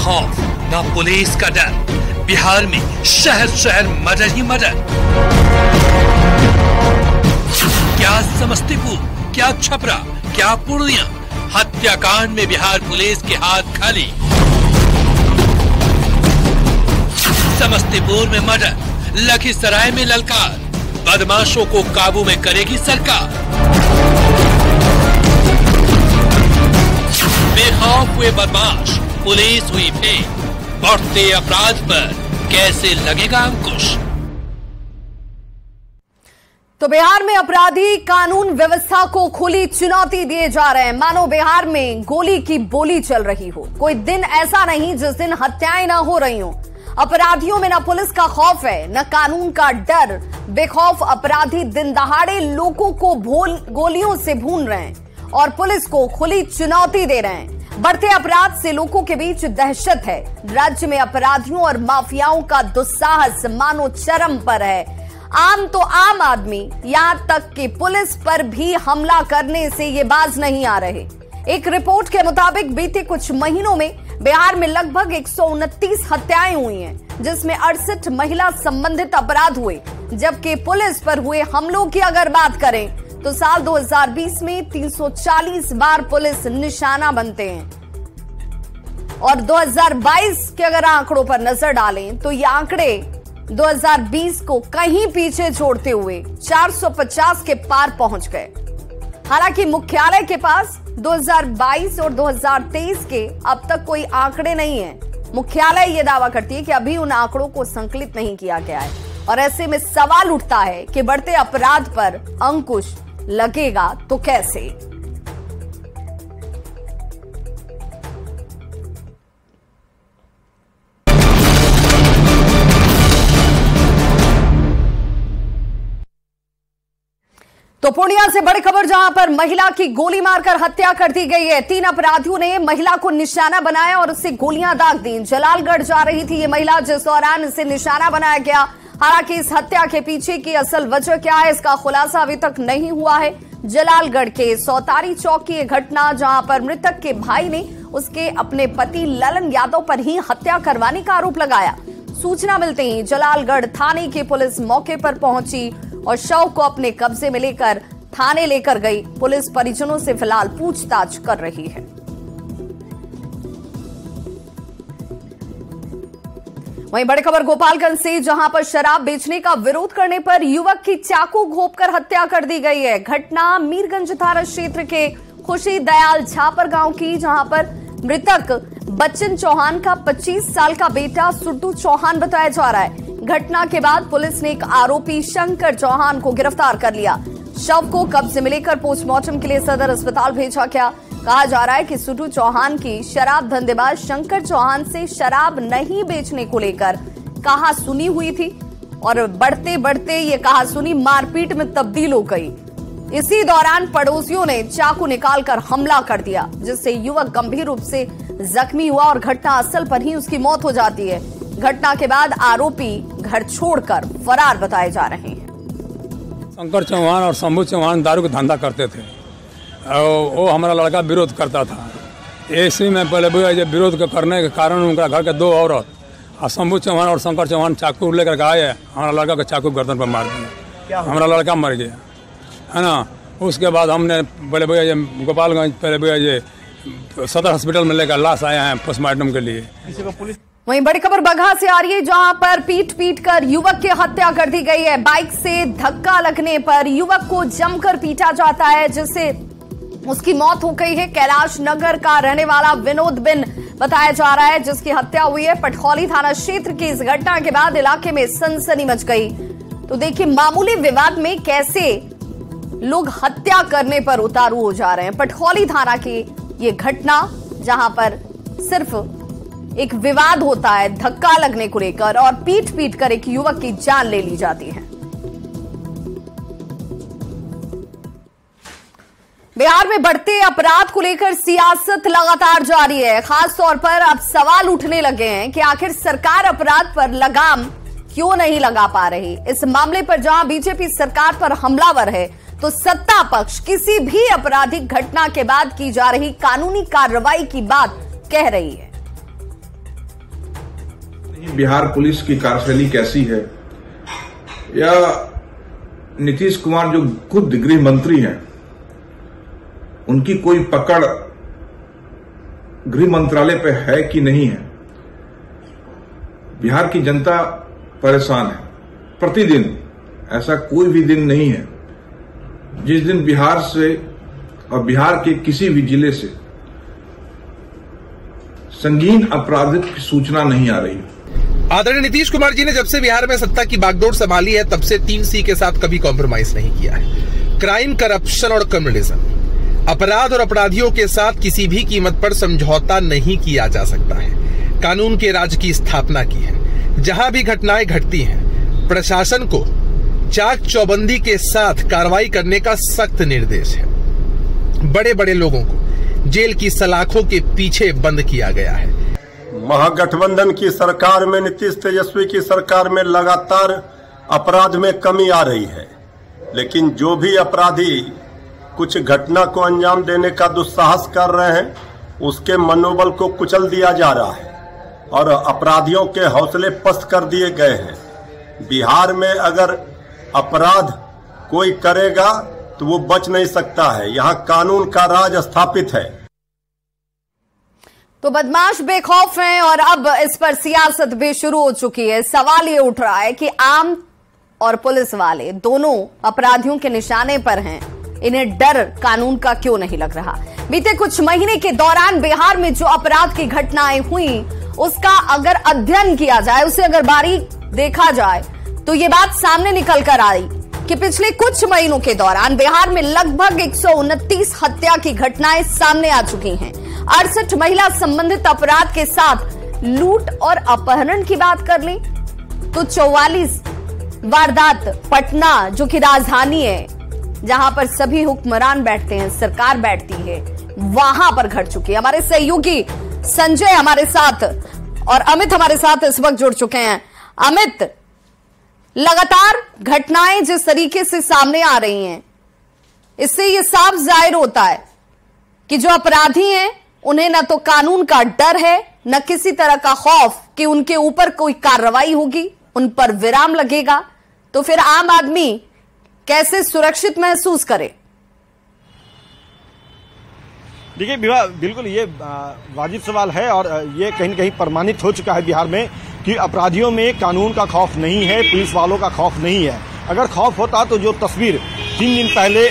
खौफ, ना पुलिस का डर। बिहार में शहर शहर मर्डर ही मर्डर। क्या समस्तीपुर, क्या छपरा, क्या पूर्णिया, हत्याकांड में बिहार पुलिस के हाथ खाली। समस्तीपुर में मर्डर, लखीसराय में ललकार, बदमाशों को काबू में करेगी सरकार। बेखौफ हुए बदमाश, पुलिस हुई फेल, बढ़ते अपराध पर कैसे लगेगा अंकुश। तो बिहार में अपराधी कानून व्यवस्था को खुली चुनौती दिए जा रहे हैं। मानो बिहार में गोली की बोली चल रही हो। कोई दिन ऐसा नहीं जिस दिन हत्याएं ना हो रही हो। अपराधियों में न पुलिस का खौफ है, न कानून का डर। बेखौफ अपराधी दिन दहाड़े लोगों को गोलियों से भून रहे हैं और पुलिस को खुली चुनौती दे रहे हैं। बढ़ते अपराध से लोगों के बीच दहशत है। राज्य में अपराधियों और माफियाओं का दुस्साहस मानो चरम पर है। आम तो आम आदमी, यहां तक कि पुलिस पर भी हमला करने से ये बाज नहीं आ रहे। एक रिपोर्ट के मुताबिक बीते कुछ महीनों में बिहार में लगभग 129 हत्याएं हुई हैं, जिसमें 68 महिला संबंधित अपराध हुए। जबकि पुलिस पर हुए हमलों की अगर बात करें तो साल 2020 में 340 बार पुलिस निशाना बनते हैं और 2022 के अगर आंकड़ों पर नजर डालें तो ये आंकड़े 2020 को कहीं पीछे छोड़ते हुए 450 के पार पहुंच गए। हालांकि मुख्यालय के पास 2022 और 2023 के अब तक कोई आंकड़े नहीं है। मुख्यालय ये दावा करती है कि अभी उन आंकड़ों को संकलित नहीं किया गया है और ऐसे में सवाल उठता है कि बढ़ते अपराध पर अंकुश लगेगा तो कैसे। तो पूर्णिया से बड़ी खबर, जहां पर महिला की गोली मारकर हत्या कर दी गई है। 3 अपराधियों ने महिला को निशाना बनाया और उससे गोलियां दाग दी। जलालगढ़ जा रही थी ये महिला, जिस दौरान इसे निशाना बनाया गया। हालांकि इस हत्या के पीछे की असल वजह क्या है, इसका खुलासा अभी तक नहीं हुआ है। जलालगढ़ के सौतारी चौक की यह घटना, जहां पर मृतक के भाई ने उसके अपने पति ललन यादव पर ही हत्या करवाने का आरोप लगाया। सूचना मिलते ही जलालगढ़ थाने की पुलिस मौके पर पहुंची और शव को अपने कब्जे में लेकर थाने लेकर गई। पुलिस परिजनों से फिलहाल पूछताछ कर रही है। वहीं बड़ी खबर गोपालगंज से, जहां पर शराब बेचने का विरोध करने पर युवक की चाकू घोंपकर हत्या कर दी गई है। घटना मीरगंज थाना क्षेत्र के खुशी दयाल झापर गांव की, जहां पर मृतक बच्चन चौहान का 25 साल का बेटा सुड्डू चौहान बताया जा रहा है। घटना के बाद पुलिस ने एक आरोपी शंकर चौहान को गिरफ्तार कर लिया। शव को कब्जे में लेकर पोस्टमार्टम के लिए सदर अस्पताल भेजा गया। कहा जा रहा है कि सुड्डू चौहान की शराब धंधेबाज शंकर चौहान से शराब नहीं बेचने को लेकर कहासुनी हुई थी और बढ़ते बढ़ते ये कहासुनी मारपीट में तब्दील हो गई। इसी दौरान पड़ोसियों ने चाकू निकालकर हमला कर दिया, जिससे युवक गंभीर रूप से जख्मी हुआ और घटना स्थल पर ही उसकी मौत हो जाती है। घटना के बाद आरोपी घर छोड़कर फरार बताए जा रहे हैं। शंकर चौहान और शंभू चौहान दारू का धंधा करते थे और वो हमारा लड़का विरोध करता था। ऐसे में पहले विरोध करने के कारण उनका घर के 2 औरत और शंभू चौहान और शंकर चौहान चाकू लेकर आए। हमारा लड़का को चाकू गर्दन पर मार दिया, हमारा लड़का मर गया है ना। उसके बाद हमने पहले भैया गोपालगंज पहले भैया सदर हॉस्पिटल में लेकर लाश आए हैं पोस्टमार्टम के लिए। वहीं बड़ी खबर बगहा से आ रही है, जहां पर पीट कर युवक की हत्या कर दी गई है। बाइक से धक्का लगने पर युवक को जमकर पीटा जाता है, जिससे उसकी मौत हो गई है। कैलाश नगर का रहने वाला विनोद बिन बताया जा रहा है, जिसकी हत्या हुई है। पटखौली थाना क्षेत्र की इस घटना के बाद इलाके में सनसनी मच गई। तो देखिए, मामूली विवाद में कैसे लोग हत्या करने पर उतारू हो जा रहे हैं। पटखौली थाना की ये घटना, जहां पर सिर्फ एक विवाद होता है धक्का लगने को लेकर और पीट कर एक युवक की जान ले ली जाती है। बिहार में बढ़ते अपराध को लेकर सियासत लगातार जारी है। खास तौर पर अब सवाल उठने लगे हैं कि आखिर सरकार अपराध पर लगाम क्यों नहीं लगा पा रही। इस मामले पर जहां बीजेपी सरकार पर हमलावर है, तो सत्ता पक्ष किसी भी आपराधिक घटना के बाद की जा रही कानूनी कार्रवाई की बात कह रही है। बिहार पुलिस की कार्यशैली कैसी है, या नीतीश कुमार जो खुद गृह मंत्री हैं उनकी कोई पकड़ गृह मंत्रालय पे है कि नहीं है। बिहार की जनता परेशान है। प्रतिदिन ऐसा कोई भी दिन नहीं है जिस दिन बिहार से और बिहार के किसी भी जिले से संगीन अपराधिक की सूचना नहीं आ रही। आदरणीय नीतीश कुमार जी ने जब से बिहार में सत्ता की बागडोर संभाली है तब से 3C के साथ कभी कॉम्प्रोमाइज नहीं किया है। क्राइम, करप्शन और कम्युनिज्म, अपराध और अपराधियों के साथ किसी भी कीमत पर समझौता नहीं किया जा सकता है। कानून के राज की स्थापना की है। जहां भी घटनाएं घटती हैं, प्रशासन को चाक चौबंदी के साथ कार्रवाई करने का सख्त निर्देश है। बड़े बड़े लोगों को जेल की सलाखों के पीछे बंद किया गया है। महागठबंधन की सरकार में, नीतीश तेजस्वी की सरकार में लगातार अपराध में कमी आ रही है, लेकिन जो भी अपराधी कुछ घटना को अंजाम देने का दुस्साहस कर रहे हैं उसके मनोबल को कुचल दिया जा रहा है और अपराधियों के हौसले पस्त कर दिए गए हैं। बिहार में अगर अपराध कोई करेगा तो वो बच नहीं सकता है। यहाँ कानून का राज स्थापित है। तो बदमाश बेखौफ हैं और अब इस पर सियासत भी शुरू हो चुकी है। सवाल ये उठ रहा है कि आम और पुलिस वाले दोनों अपराधियों के निशाने पर हैं, इन्हें डर कानून का क्यों नहीं लग रहा। बीते कुछ महीने के दौरान बिहार में जो अपराध की घटनाएं हुई उसका अगर अध्ययन किया जाए, उसे अगर बारीक देखा जाए तो ये बात सामने निकल कर आई कि पिछले कुछ महीनों के दौरान बिहार में लगभग 129 हत्या की घटनाएं सामने आ चुकी हैं। 68 महिला संबंधित अपराध के साथ लूट और अपहरण की बात कर लें तो 44 वारदात पटना, जो कि राजधानी है, जहां पर सभी हुक्मरान बैठते हैं, सरकार बैठती है, वहां पर घट चुकी है। हमारे सहयोगी संजय हमारे साथ और अमित हमारे साथ इस वक्त जुड़ चुके हैं। अमित, लगातार घटनाएं जिस तरीके से सामने आ रही हैं, इससे यह साफ जाहिर होता है कि जो अपराधी हैं उन्हें न तो कानून का डर है, न किसी तरह का खौफ कि उनके ऊपर कोई कार्रवाई होगी, उन पर विराम लगेगा। तो फिर आम आदमी कैसे सुरक्षित महसूस करे? देखिए बिल्कुल ये वाजिब सवाल है और ये कहीं न कहीं प्रमाणित हो चुका है बिहार में कि अपराधियों में कानून का खौफ नहीं है, पुलिस वालों का खौफ नहीं है। अगर खौफ होता तो जो तस्वीर 3 दिन पहले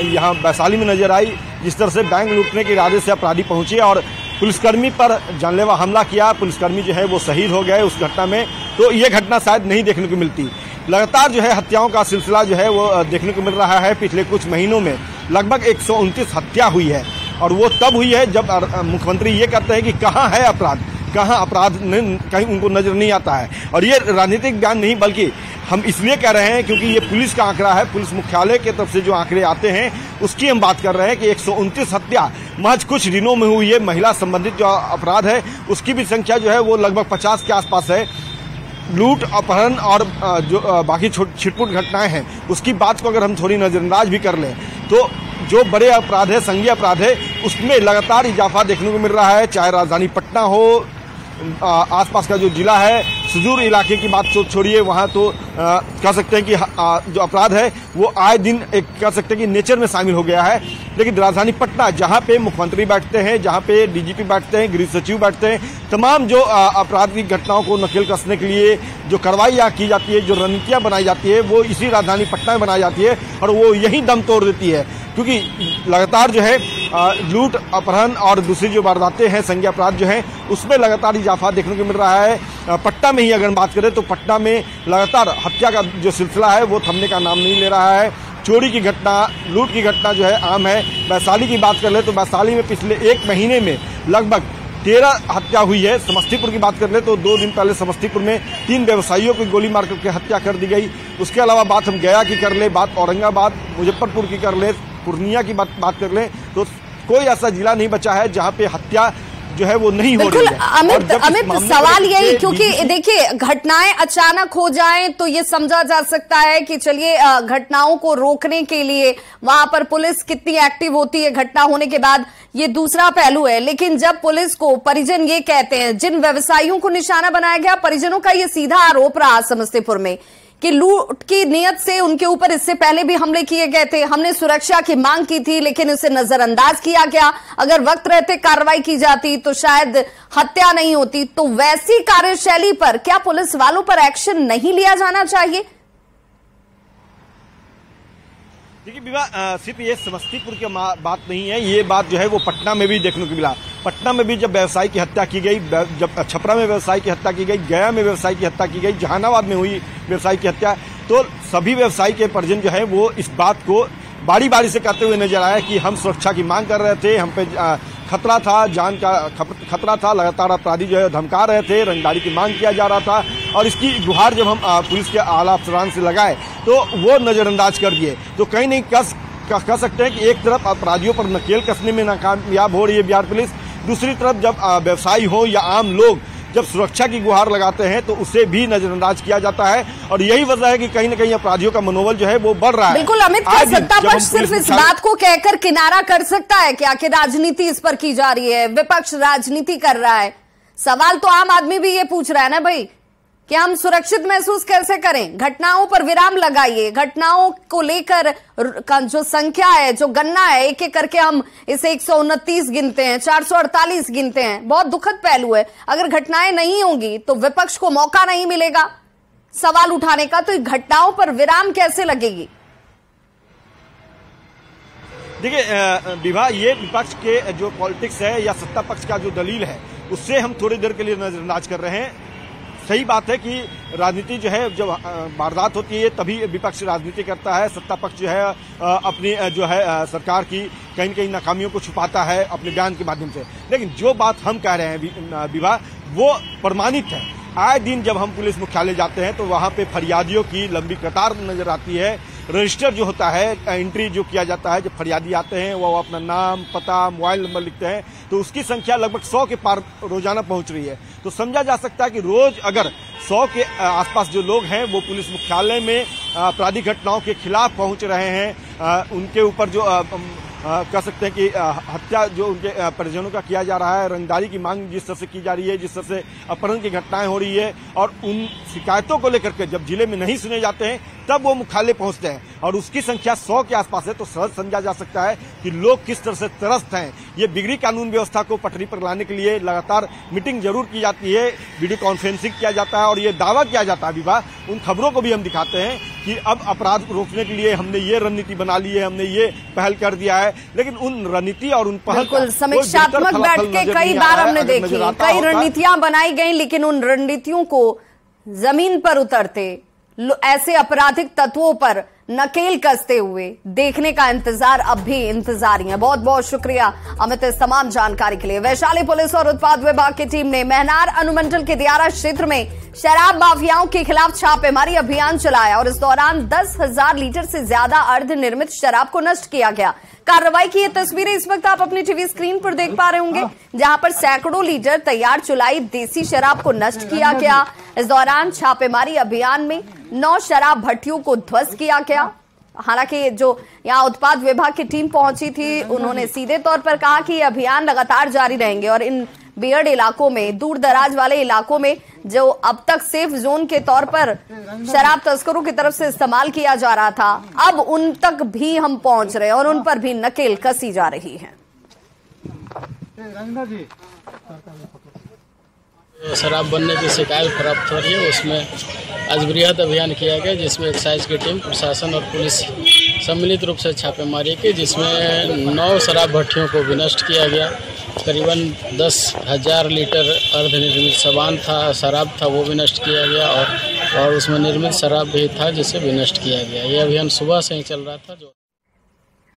यहाँ वैशाली में नजर आई, जिस तरह से बैंक लूटने के इरादे से अपराधी पहुंचे और पुलिसकर्मी पर जानलेवा हमला किया, पुलिसकर्मी जो है वो शहीद हो गए उस घटना में, तो ये घटना शायद नहीं देखने को मिलती। लगातार जो है हत्याओं का सिलसिला जो है वो देखने को मिल रहा है। पिछले कुछ महीनों में लगभग 129 हत्या हुई है और वो तब हुई है जब मुख्यमंत्री ये कहते हैं कि कहाँ है अपराध, कहाँ अपराध कहीं उनको नजर नहीं आता है। और ये राजनीतिक बयान नहीं बल्कि हम इसलिए कह रहे हैं क्योंकि ये पुलिस का आंकड़ा है, पुलिस मुख्यालय की तरफ से जो आंकड़े आते हैं उसकी हम बात कर रहे हैं कि 129 हत्या महज कुछ दिनों में हुई है। महिला संबंधित जो अपराध है उसकी भी संख्या जो है वो लगभग 50 के आसपास है। लूट, अपहरण और जो बाकी छिटपुट घटनाएं हैं उसकी बात को अगर हम थोड़ी नजरअंदाज भी कर लें तो जो बड़े अपराध है, संज्ञेय अपराध है, उसमें लगातार इजाफा देखने को मिल रहा है। चाहे राजधानी पटना हो, आसपास का जो जिला है, सुदूर इलाके की बात छोड़िए, वहाँ तो कह सकते हैं कि जो अपराध है वो आए दिन एक कह सकते हैं कि नेचर में शामिल हो गया है। लेकिन राजधानी पटना, जहाँ पे मुख्यमंत्री बैठते हैं, जहाँ पे डीजीपी बैठते हैं, गृह सचिव बैठते हैं, तमाम जो आपराधिक घटनाओं को नकेल कसने के लिए जो कार्रवाइयाँ की जाती है, जो रणनीतियाँ बनाई जाती है, वो इसी राजधानी पटना में बनाई जाती है और वो यही दम तोड़ देती है। क्योंकि लगातार जो है लूट, अपहरण और दूसरी जो वारदातें हैं, संज्ञेय अपराध जो हैं, उसमें लगातार इजाफा देखने को मिल रहा है। पटना में ही अगर बात करें तो पटना में लगातार हत्या का जो सिलसिला है वो थमने का नाम नहीं ले रहा है। चोरी की घटना, लूट की घटना जो है आम है। वैशाली की बात कर ले तो वैशाली में पिछले 1 महीने में लगभग 13 हत्या हुई है। समस्तीपुर की बात कर ले तो 2 दिन पहले समस्तीपुर में 3 व्यवसायियों को गोली मार करके हत्या कर दी गई। उसके अलावा बात हम गया की कर ले, बात औरंगाबाद, मुजफ्फरपुर की कर ले, पूर्णिया की बात कर ले तो कोई ऐसा जिला नहीं बचा है जहाँ पे हत्या जो है वो नहीं हो रही है। अमित सवाल यही, क्योंकि देखिए घटनाएं अचानक हो जाएं तो ये समझा जा सकता है कि चलिए घटनाओं को रोकने के लिए वहां पर पुलिस कितनी एक्टिव होती है घटना होने के बाद, ये दूसरा पहलू है। लेकिन जब पुलिस को परिजन ये कहते हैं, जिन व्यवसायियों को निशाना बनाया गया, परिजनों का ये सीधा आरोप रहा समस्तीपुर में कि लूट की नियत से उनके ऊपर इससे पहले भी हमले किए गए थे, हमने सुरक्षा की मांग की थी लेकिन उसे नजरअंदाज किया गया, अगर वक्त रहते कार्रवाई की जाती तो शायद हत्या नहीं होती। तो वैसी कार्यशैली पर क्या पुलिस वालों पर एक्शन नहीं लिया जाना चाहिए? देखिए विवाह सिर्फ ये समस्तीपुर की बात नहीं है, ये बात जो है वो पटना में भी देखने को मिला। पटना में भी जब व्यवसायी की हत्या की गई, जब छपरा में व्यवसायी की हत्या की गई, गया में व्यवसायी की हत्या की गई, जहानाबाद में हुई व्यवसायी की हत्या, तो सभी व्यवसायी के परिजन जो है वो इस बात को बारी बारी से कहते हुए नजर आया कि हम सुरक्षा की मांग कर रहे थे, हम पे खतरा था, जान का खतरा था, लगातार अपराधी जो है धमका रहे थे, रंगदारी की मांग किया जा रहा था। और इसकी गुहार जब हम पुलिस के आला अफसरान से लगाए तो वो नजरअंदाज कर दिए। तो कहीं नहीं कह सकते हैं कि एक तरफ अपराधियों पर नकेल कसने में नाकामयाब हो रही है बिहार पुलिस, दूसरी तरफ जब व्यवसायी हो या आम लोग जब सुरक्षा की गुहार लगाते हैं तो उसे भी नजरअंदाज किया जाता है। और यही वजह है कि कहीं न कहीं अपराधियों का मनोबल जो है वो बढ़ रहा है। बिल्कुल अमित, क्या सत्ता पक्ष सिर्फ इस बात को कहकर किनारा कर सकता है क्या कि राजनीति इस पर की जा रही है, विपक्ष राजनीति कर रहा है? सवाल तो आम आदमी भी ये पूछ रहा है ना भाई कि हम सुरक्षित महसूस कैसे करें? घटनाओं पर विराम लगाइए, घटनाओं को लेकर जो संख्या है, जो गणना है, एक एक करके हम इसे 129 गिनते हैं, 448 गिनते हैं, बहुत दुखद पहलू है। अगर घटनाएं नहीं होंगी तो विपक्ष को मौका नहीं मिलेगा सवाल उठाने का, तो घटनाओं पर विराम कैसे लगेगी? देखिए विवाह, ये विपक्ष के जो पॉलिटिक्स है या सत्ता पक्ष का जो दलील है उससे हम थोड़ी देर के लिए नजरअंदाज कर रहे हैं। सही बात है कि राजनीति जो है जब वारदात होती है तभी विपक्ष राजनीति करता है, सत्ता पक्ष जो है अपनी जो है सरकार की कहीं न कहीं नाकामियों को छुपाता है अपने बयान के माध्यम से। लेकिन जो बात हम कह रहे हैं विवाह, वो प्रमाणित है। आए दिन जब हम पुलिस मुख्यालय जाते हैं तो वहां पे फरियादियों की लंबी कतार नजर आती है। रजिस्टर जो होता है, एंट्री जो किया जाता है, जब फरियादी आते हैं वो अपना नाम, पता, मोबाइल नंबर लिखते हैं, तो उसकी संख्या लगभग 100 के पार रोजाना पहुंच रही है। तो समझा जा सकता है कि रोज अगर 100 के आसपास जो लोग हैं वो पुलिस मुख्यालय में आपराधिक घटनाओं के खिलाफ पहुंच रहे हैं, उनके ऊपर जो कह सकते हैं कि हत्या जो उनके परिजनों का किया जा रहा है, रंगदारी की मांग जिस तरह से की जा रही है, जिस तरह से अपहरण की घटनाएं हो रही है, और उन शिकायतों को लेकर के जब जिले में नहीं सुने जाते हैं तब वो मुख्यालय पहुंचते हैं और उसकी संख्या 100 के आसपास है, तो सहज समझा जा सकता है कि लोग किस तरह से त्रस्त हैं। ये बिगड़ी कानून व्यवस्था को पटरी पर लाने के लिए लगातार मीटिंग जरूर की जाती है, वीडियो कॉन्फ्रेंसिंग किया जाता है और ये दावा किया जाता है विवाह, उन खबरों को भी हम दिखाते हैं कि अब अपराध रोकने के लिए हमने ये रणनीति बना ली है, हमने ये पहल कर दिया है। लेकिन उन रणनीति और उन पहल समीक्षात्मक बैठकें कई बार हमने देखी, कई रणनीतियां बनाई गई, लेकिन उन रणनीतियों को जमीन पर उतरते ऐसे आपराधिक तत्वों पर नकेल कसते हुए देखने का इंतजार अब भी इंतजार ही है। बहुत बहुत शुक्रिया अमित इस तमाम जानकारी के लिए। वैशाली पुलिस और उत्पाद विभाग की टीम ने मेहनार अनुमंडल के दियारा क्षेत्र में शराब माफियाओं के खिलाफ छापेमारी अभियान चलाया और इस दौरान 10,000 लीटर से ज्यादा अर्धनिर्मित शराब को नष्ट किया गया। कार्रवाई की ये तस्वीरें इस वक्त आप अपनी टीवी स्क्रीन पर देख पा रहे होंगे, जहां पर सैकड़ों लीटर तैयार चुलाई देसी शराब को नष्ट किया गया। इस दौरान छापेमारी अभियान में 9 शराब भट्टियों को ध्वस्त किया गया। हालांकि जो यहाँ उत्पाद विभाग की टीम पहुंची थी उन्होंने सीधे तौर पर कहा कि ये अभियान लगातार जारी रहेंगे और इन बियर्ड इलाकों में, दूर दराज वाले इलाकों में जो अब तक सेफ जोन के तौर पर शराब तस्करों की तरफ से इस्तेमाल किया जा रहा था, अब उन तक भी हम पहुंच रहे हैं और उन पर भी नकेल कसी जा रही है। शराब बनने की शिकायत प्राप्त हो रही है, उसमें आज बृहद अभियान किया गया जिसमें एक्साइज की टीम, प्रशासन और पुलिस सम्मिलित रूप से छापेमारी की, जिसमें 9 शराब भट्टियों को विनष्ट किया गया। करीबन 10,000 लीटर अर्धनिर्मित शराब था वो भी नष्ट किया गया और उसमें निर्मित शराब भी था जिसे भी नष्ट किया गया। ये अभियान सुबह से ही चल रहा था।